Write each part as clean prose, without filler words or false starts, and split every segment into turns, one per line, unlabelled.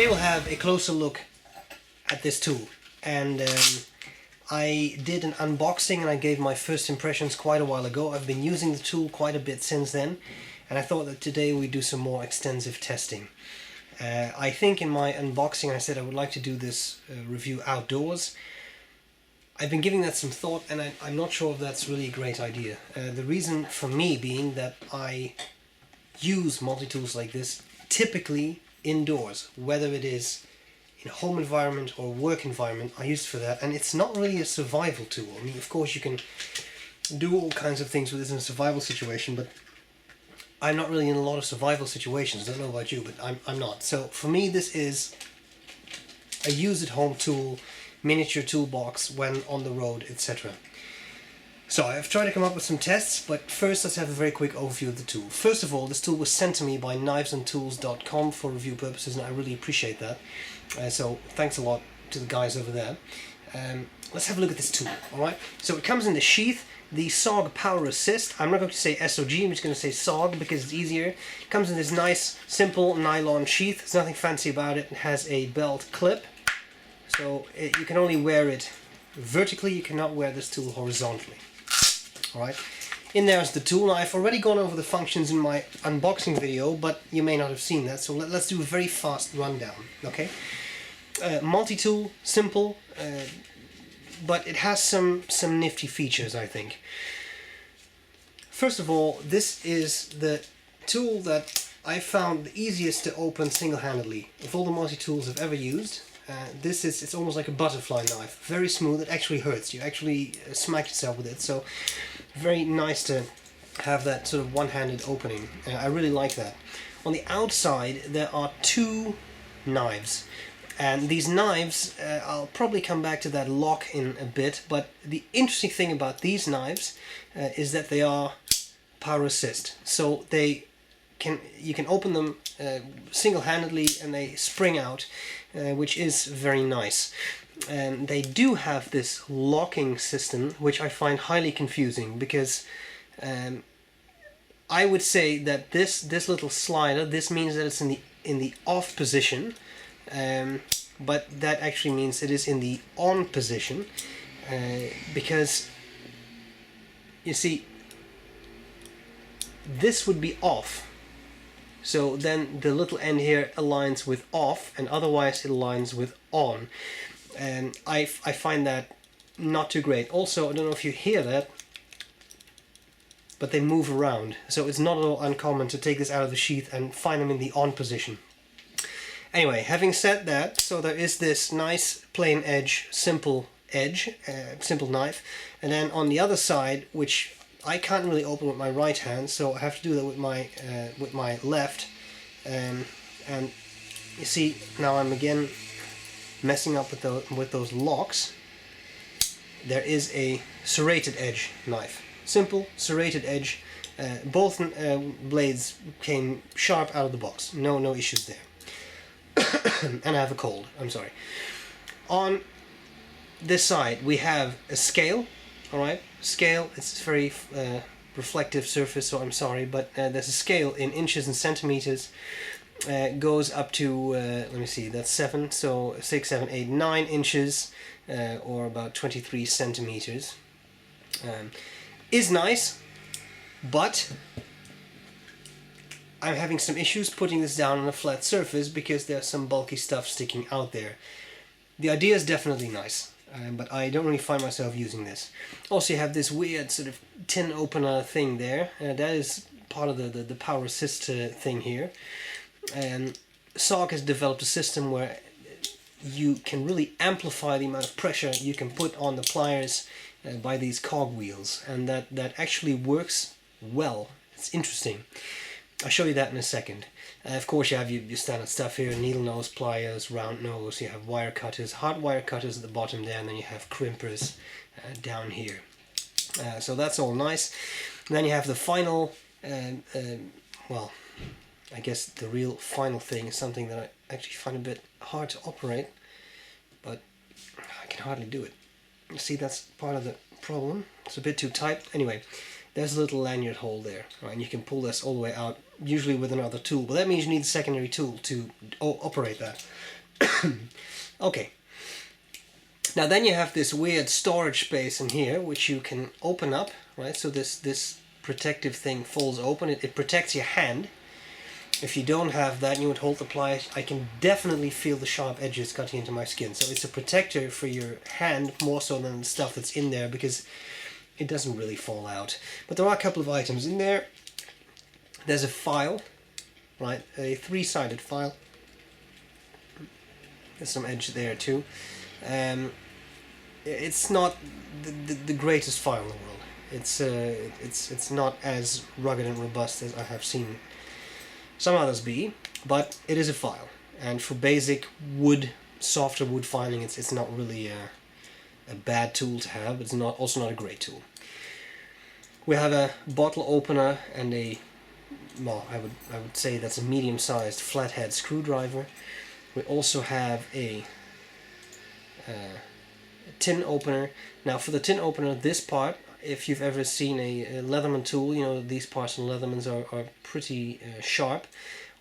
Today we'll have a closer look at this tool, and I did an unboxing and I gave my first impressions quite a while ago. I've been using the tool quite a bit since then, and I thought that today we'd do some more extensive testing. I think in my unboxing I said I would like to do this review outdoors. I've been giving that some thought, and I'm not sure if that's really a great idea. The reason for me being that I use multi-tools like this typically indoors, whether it is in a home environment or work environment. I use it for that, and it's not really a survival tool. I mean, of course you can do all kinds of things with this in a survival situation, but I'm not really in a lot of survival situations. I don't know about you, but I'm not. So for me this is a use-at-home tool, miniature toolbox when on the road, etc. So I've tried to come up with some tests, but first let's have a very quick overview of the tool. First of all, this tool was sent to me by knivesandtools.com for review purposes, and I really appreciate that. So thanks a lot to the guys over there. Let's have a look at this tool, alright? So it comes in the sheath, the SOG PowerAssist. I'm not going to say SOG, I'm just going to say SOG because it's easier. It comes in this nice, simple nylon sheath. There's nothing fancy about it. It has a belt clip, so you can only wear it vertically, you cannot wear this tool horizontally. Alright, in there is the tool. Now, I've already gone over the functions in my unboxing video, but you may not have seen that, so let's do a very fast rundown, okay? Multi-tool, simple, but it has some nifty features, I think. First of all, this is the tool that I found the easiest to open single-handedly. Of all the multi-tools I've ever used, it's almost like a butterfly knife. Very smooth, it actually hurts. You actually smack yourself with it, so very nice to have that sort of one-handed opening. I really like that. On the outside there are two knives, and these knives, I'll probably come back to that lock in a bit, but the interesting thing about these knives is that they are power assist. So you can open them single-handedly and they spring out, which is very nice. And they do have this locking system, which I find highly confusing, because I would say that this little slider, this means that it's in the off position, but that actually means it is in the on position, because you see this would be off. So then the little end here aligns with off, and otherwise it aligns with on. And I find that not too great. Also, I don't know if you hear that, but they move around. So it's not at all uncommon to take this out of the sheath and find them in the on position. Anyway, having said that, so there is this nice plain edge, simple knife. And then on the other side, which I can't really open with my right hand, so I have to do that with my left. And you see, now I'm again messing up with those locks. There is a serrated edge knife. Simple serrated edge. Both blades came sharp out of the box. No issues there. And I have a cold. I'm sorry. On this side we have a scale. Alright, scale, it's a very reflective surface, so I'm sorry, but there's a scale in inches and centimeters. Goes up to, let me see, that's 7, so 6, 7, 8, 9 inches, or about 23 centimeters. Is nice, but I'm having some issues putting this down on a flat surface because there's some bulky stuff sticking out there. The idea is definitely nice. But I don't really find myself using this. Also, you have this weird sort of tin opener thing there. That is part of the power assist thing here. And SOG has developed a system where you can really amplify the amount of pressure you can put on the pliers by these cog wheels, and that actually works well. It's interesting. I'll show you that in a second. Of course you have your standard stuff here, needle nose, pliers, round nose, you have wire cutters, hard wire cutters at the bottom there, and then you have crimpers down here. So that's all nice. And then you have the final, well, I guess the real final thing is something that I actually find a bit hard to operate, but I can hardly do it. See, that's part of the problem. It's a bit too tight. Anyway, there's a little lanyard hole there, right? And you can pull this all the way out usually with another tool, but that means you need a secondary tool to operate that. Okay. Now then you have this weird storage space in here, which you can open up, right? So this protective thing folds open. It protects your hand. If you don't have that and you would hold the pliers, I can definitely feel the sharp edges cutting into my skin. So it's a protector for your hand more so than the stuff that's in there, because it doesn't really fall out. But there are a couple of items in there. There's a file, right? A 3-sided file. There's some edge there too. It's not the greatest file in the world. It's not as rugged and robust as I have seen some others be, but it is a file, and for basic wood, softer wood filing, it's not really a bad tool to have. It's also not a great tool. We have a bottle opener and a, well, I would say that's a medium-sized flathead screwdriver. We also have a tin opener. Now for the tin opener, this part, if you've ever seen a Leatherman tool, you know these parts on Leathermans are pretty sharp.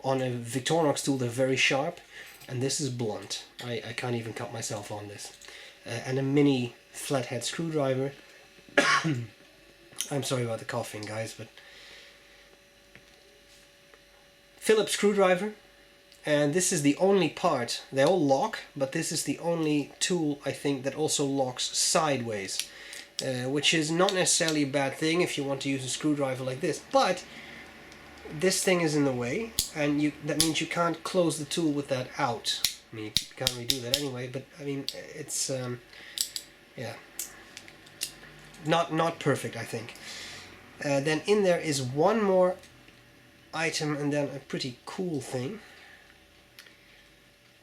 On a Victorinox tool they're very sharp, and this is blunt. I can't even cut myself on this. And a mini flathead screwdriver. I'm sorry about the coughing, guys, but Phillips screwdriver. And this is the only part, they all lock, but this is the only tool I think that also locks sideways, which is not necessarily a bad thing if you want to use a screwdriver like this, but this thing is in the way, and that means you can't close the tool with that out. I mean, you can't really do that anyway, but I mean, it's, yeah, not perfect, I think. Then in there is one more item, and then a pretty cool thing.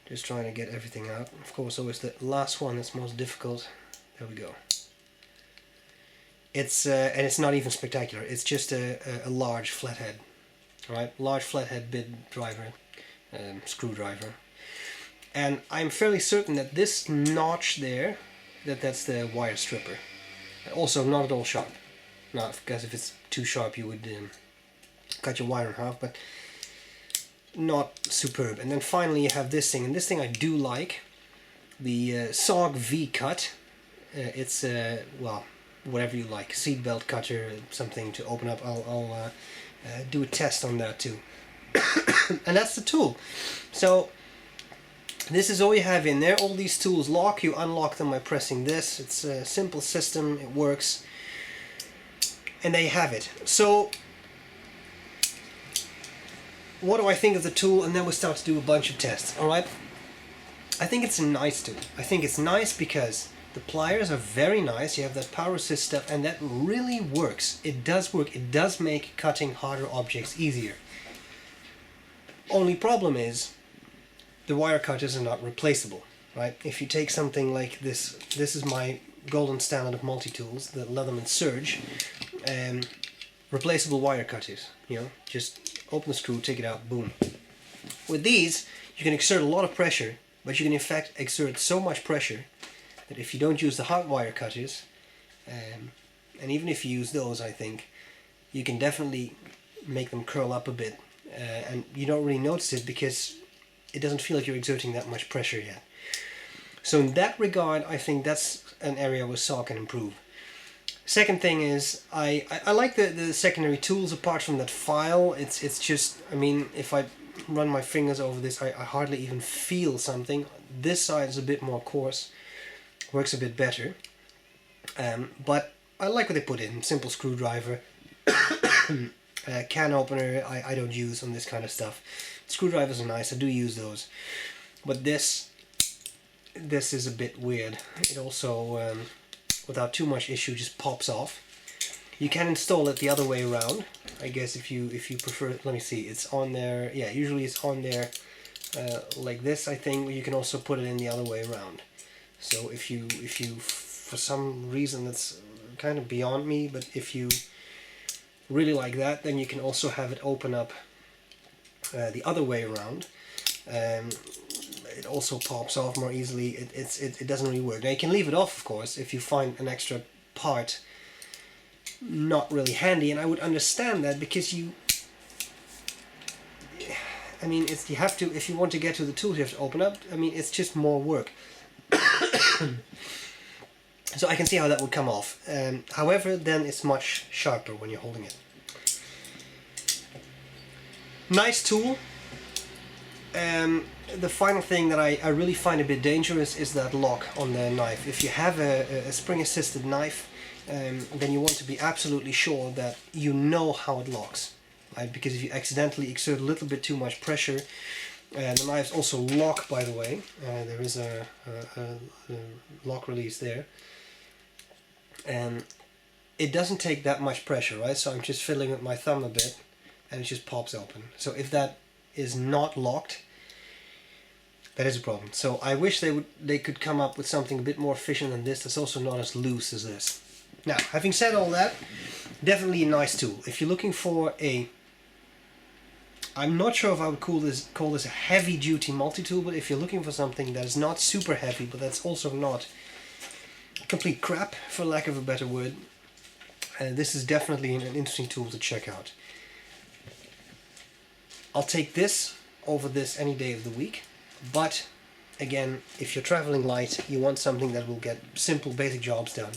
Just trying to get everything out. Of course, always the last one that's most difficult. There we go. It's and it's not even spectacular. It's just a large flathead, right? Large flathead bit driver, screwdriver. And I'm fairly certain that this notch there, that's the wire stripper. Also, not at all sharp. Not because if it's too sharp, you would cut your wire in half. But not superb. And then finally you have this thing, and this thing I do like, the SOG V-cut. It's well, whatever you like, seatbelt cutter, something to open up. I'll do a test on that too. And that's the tool. So this is all you have in there. All these tools lock. You unlock them by pressing this. It's a simple system. It works. And there you have it. So what do I think of the tool? And then we'll start to do a bunch of tests. Alright? I think it's a nice tool. I think it's nice because the pliers are very nice. You have that PowerAssist stuff, and that really works. It does work. It does make cutting harder objects easier. Only problem is the wire cutters are not replaceable. Right? If you take something like this, this is my golden standard of multi-tools, the Leatherman Surge, replaceable wire cutters. You know, just open the screw, take it out, boom. With these, you can exert a lot of pressure, but you can in fact exert so much pressure that if you don't use the hot wire cutters, and even if you use those, I think, you can definitely make them curl up a bit. And you don't really notice it because it doesn't feel like you're exerting that much pressure yet. So in that regard, I think that's an area where SAW can improve. Second thing is, I like the secondary tools apart from that file. It's just, I mean, if I run my fingers over this, I hardly even feel something. This side is a bit more coarse, works a bit better. But I like what they put in. Simple screwdriver, can opener I don't use on this kind of stuff. Screwdrivers are nice, I do use those. But this is a bit weird. It also, without too much issue, just pops off. You can install it the other way around, I guess, if you prefer. Let me see, it's on there. Yeah, usually it's on there like this, I think. You can also put it in the other way around. So if you for some reason, that's kind of beyond me, but if you really like that, then you can also have it open up the other way around. It also pops off more easily. It doesn't really work. Now you can leave it off, of course, if you find an extra part not really handy, and I would understand that because I mean, you have to, if you want to get to the tools, you have to open up. I mean, it's just more work. So I can see how that would come off. However, then it's much sharper when you're holding it. Nice tool. The final thing that I really find a bit dangerous is that lock on the knife. If you have a spring-assisted knife, then you want to be absolutely sure that you know how it locks. Right? Because if you accidentally exert a little bit too much pressure, the knives also lock, by the way. There is a lock release there. It doesn't take that much pressure, right? So I'm just fiddling with my thumb a bit and it just pops open. So if that is not locked, that is a problem. So I wish they could come up with something a bit more efficient than this, that's also not as loose as this. Now, having said all that, definitely a nice tool. If you're looking for I'm not sure if I would call this a heavy-duty multi-tool, but if you're looking for something that is not super heavy, but that's also not complete crap, for lack of a better word, this is definitely an interesting tool to check out. I'll take this over this any day of the week, but again, if you're traveling light, you want something that will get simple, basic jobs done,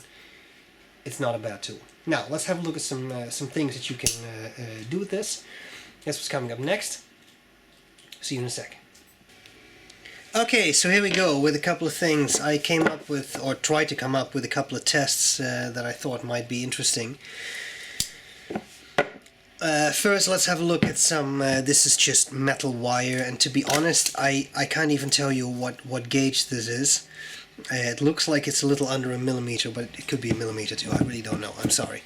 it's not a bad tool. Now, let's have a look at some things that you can do with this. That's what's coming up next. See you in a sec. Okay, so here we go with a couple of things I came up with, or tried to come up with a couple of tests that I thought might be interesting. First, let's have a look at some, this is just metal wire, and to be honest, I can't even tell you what gauge this is. It looks like it's a little under a millimeter, but it could be a millimeter too, I really don't know, I'm sorry.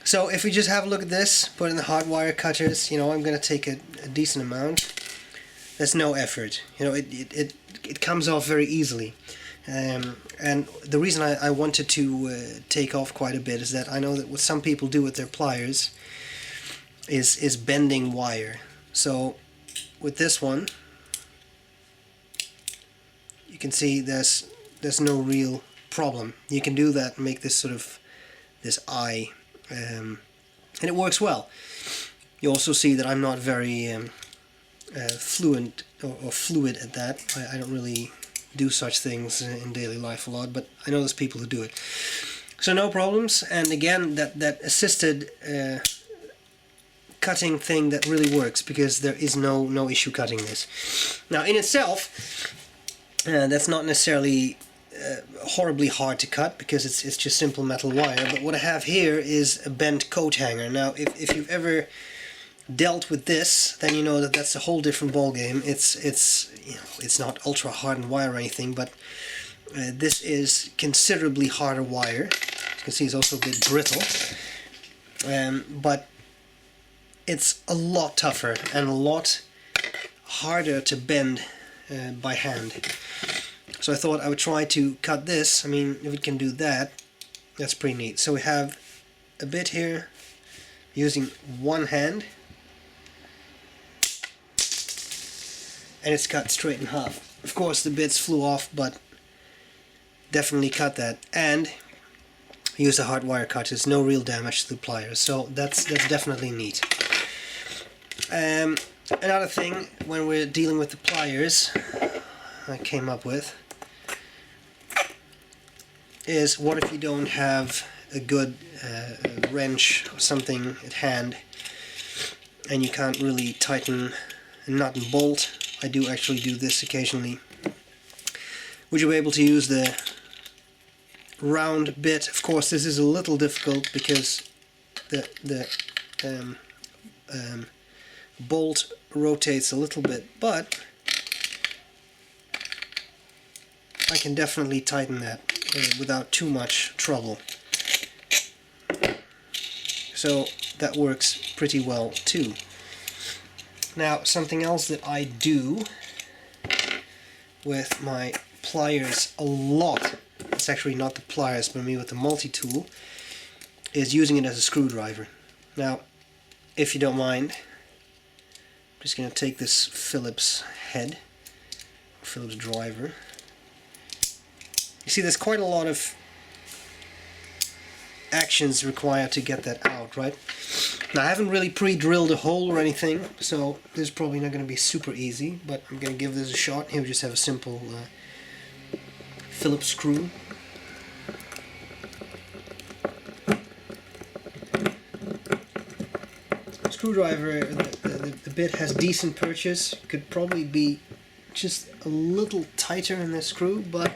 So if we just have a look at this, put in the hot wire cutters, you know, I'm going to take a decent amount. There's no effort, you know, it comes off very easily. And the reason I wanted to take off quite a bit is that I know that what some people do with their pliers is bending wire. So with this one, you can see there's no real problem. You can do that and make this sort of this eye, and it works well. You also see that I'm not very fluent or fluid at that. I don't really do such things in daily life a lot, but I know there's people who do it. So no problems, and again that assisted cutting thing that really works, because there is no issue cutting this. Now in itself, that's not necessarily horribly hard to cut, because it's just simple metal wire, but what I have here is a bent coat hanger. Now if you've ever dealt with this, then you know that that's a whole different ball game. It's not ultra hardened wire or anything, but this is considerably harder wire. As you can see, it's also a bit brittle, but it's a lot tougher and a lot harder to bend by hand. So I thought I would try to cut this. I mean, if it can do that, that's pretty neat. So we have a bit here using one hand, and it's cut straight in half. Of course the bits flew off, but definitely cut that, and use a hot wire cutters, no real damage to the pliers, so that's definitely neat. Another thing when we're dealing with the pliers I came up with is, what if you don't have a good wrench or something at hand and you can't really tighten a nut and bolt? I do actually do this occasionally. Would you be able to use the round bit? Of course this is a little difficult because the bolt rotates a little bit, but I can definitely tighten that without too much trouble. So that works pretty well too. Now, something else that I do with my pliers a lot, it's actually not the pliers but me with the multi-tool, is using it as a screwdriver. Now, if you don't mind, I'm just going to take this Phillips head, Phillips driver. You see, there's quite a lot of actions required to get that out, right? Now I haven't really pre-drilled a hole or anything, so this is probably not going to be super easy, but I'm going to give this a shot. Here we just have a simple Phillips screw. Screwdriver, the bit has decent purchase. Could probably be just a little tighter in this screw, but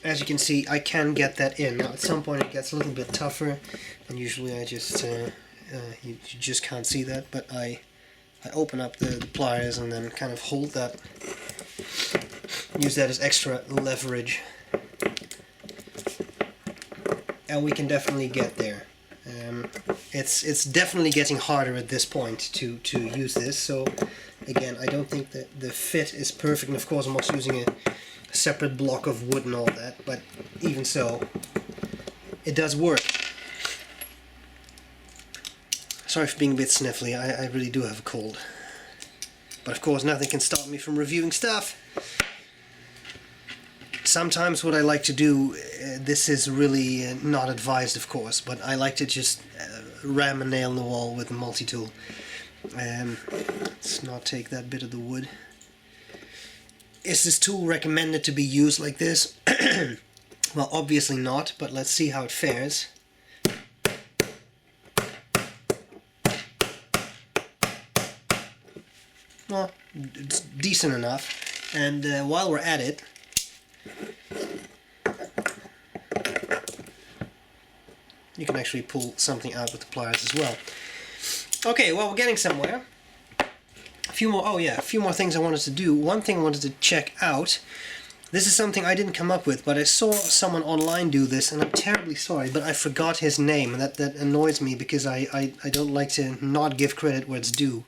as you can see, I can get that in. Now at some point it gets a little bit tougher, and usually I just you just can't see that, but I open up the pliers and then kind of hold that, use that as extra leverage, and we can definitely get there. It's definitely getting harder at this point to use this, so again, I don't think that the fit is perfect, and of course I'm also using a separate block of wood and all that, but even so, it does work. Sorry for being a bit sniffly, I really do have a cold. But of course nothing can stop me from reviewing stuff. Sometimes what I like to do, this is really not advised of course, but I like to just ram a nail in the wall with a multi-tool. Let's not take that bit of the wood. Is this tool recommended to be used like this? Well, obviously not, but let's see how it fares. Well, it's decent enough, and while we're at it, you can actually pull something out with the pliers as well. Okay, well, we're getting somewhere. A few more things I wanted to do. One thing I wanted to check out. This is something I didn't come up with, but I saw someone online do this, and I'm terribly sorry, but I forgot his name, and that annoys me because I don't like to not give credit where it's due.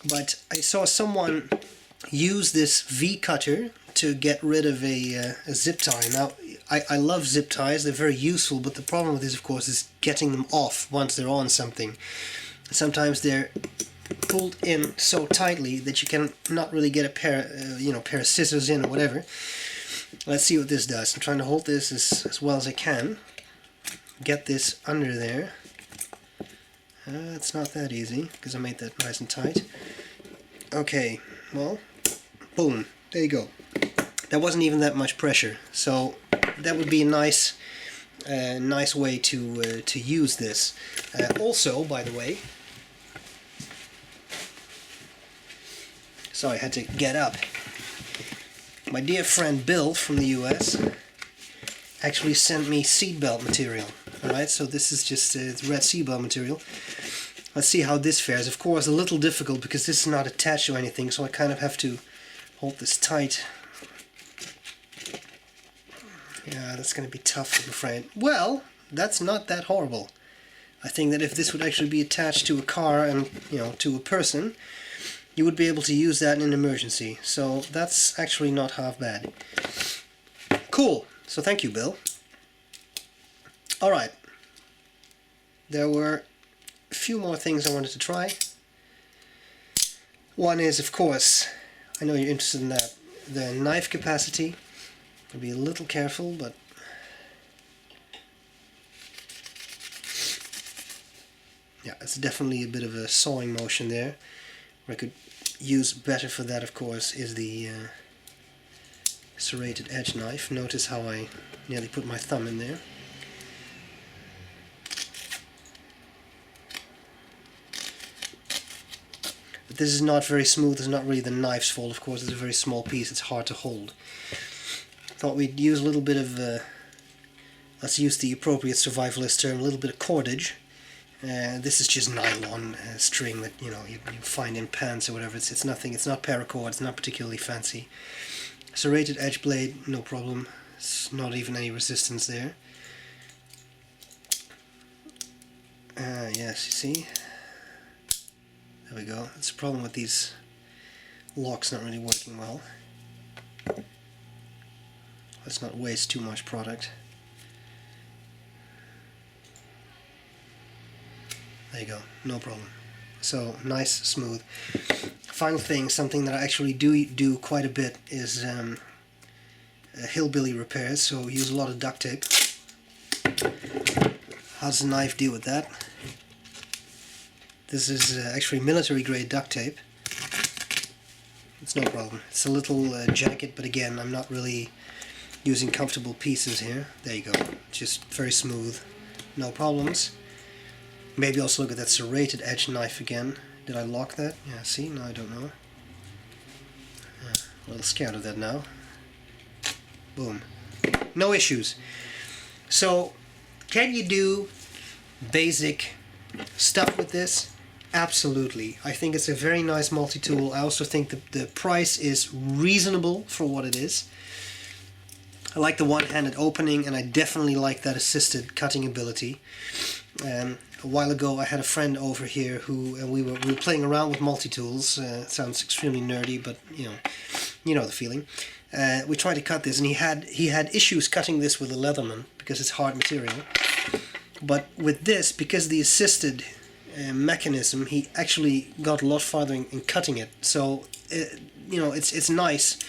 But I saw someone use this V-cutter to get rid of a zip tie. Now, I love zip ties, they're very useful, but the problem with this, of course, is getting them off once they're on something. Sometimes they're pulled in so tightly that you can not really get a pair of scissors in or whatever. Let's see what this does. I'm trying to hold this as well as I can. Get this under there. It's not that easy because I made that nice and tight. Okay, well, boom, there you go. That wasn't even that much pressure, so that would be a nice way to use this. Also, by the way, sorry, I had to get up. My dear friend Bill from the US actually sent me seatbelt material. Alright, so this is just red seatbelt material. Let's see how this fares. Of course, a little difficult because this is not attached to anything, so I kind of have to hold this tight. Yeah, that's going to be tough, I'm afraid. Well, that's not that horrible. I think that if this would actually be attached to a car and, to a person, you would be able to use that in an emergency. So that's actually not half bad. Cool. So thank you, Bill. Alright. There were a few more things I wanted to try. One is, of course, I know you're interested in that, the knife capacity. I'll be a little careful, but yeah, it's definitely a bit of a sawing motion there. What I could use better for that, of course, is the serrated edge knife. Notice how I nearly put my thumb in there. But this is not very smooth. It's not really the knife's fault, of course. It's a very small piece. It's hard to hold. Thought we'd use a little bit of, let's use the appropriate survivalist term, a little bit of cordage. This is just nylon string that you find in pants or whatever. It's nothing. It's not paracord. It's not particularly fancy. Serrated edge blade, no problem. It's not even any resistance there. Yes, you see. There we go. That's the problem with these locks not really working well. Let's not waste too much product. There you go, no problem. So, nice, smooth. Final thing, something that I actually do quite a bit is hillbilly repairs, so use a lot of duct tape. How does the knife deal with that? This is actually military grade duct tape. It's no problem. It's a little jacket, but again, I'm not really using comfortable pieces here. There you go. Just very smooth. No problems. Maybe also look at that serrated edge knife again. Did I lock that? Yeah, see? No, I don't know. Yeah, a little scared of that now. Boom. No issues. So, can you do basic stuff with this? Absolutely. I think it's a very nice multi-tool. I also think the price is reasonable for what it is. I like the one-handed opening, and I definitely like that assisted cutting ability. A while ago I had a friend over here who we were playing around with multi-tools. It sounds extremely nerdy, but you know the feeling. We tried to cut this, and he had issues cutting this with a Leatherman because it's hard material. But with this, because the assisted mechanism, he actually got a lot farther in cutting it. So it's nice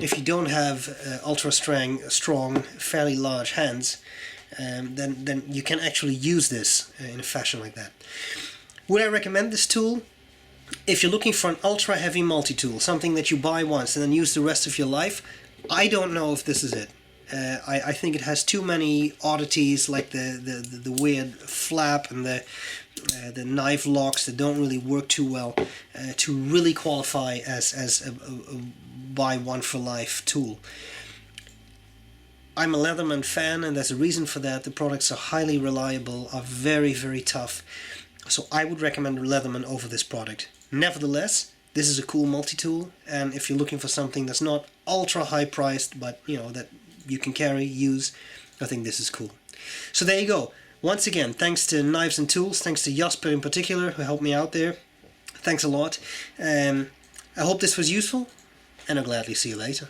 if you don't have ultra strong, fairly large hands. Then you can actually use this in a fashion like that. Would I recommend this tool? If you're looking for an ultra heavy multi-tool, something that you buy once and then use the rest of your life, I don't know if this is it. I think it has too many oddities, like the weird flap and the knife locks that don't really work too well to really qualify as a buy one for life tool. I'm a Leatherman fan, and there's a reason for that. The products are highly reliable, are very, very tough. So I would recommend Leatherman over this product. Nevertheless, this is a cool multi-tool, and if you're looking for something that's not ultra high priced, but that you can carry, use, I think this is cool. So there you go. Once again, thanks to Knives and Tools, thanks to Jasper in particular, who helped me out there. Thanks a lot. I hope this was useful, and I'll gladly see you later.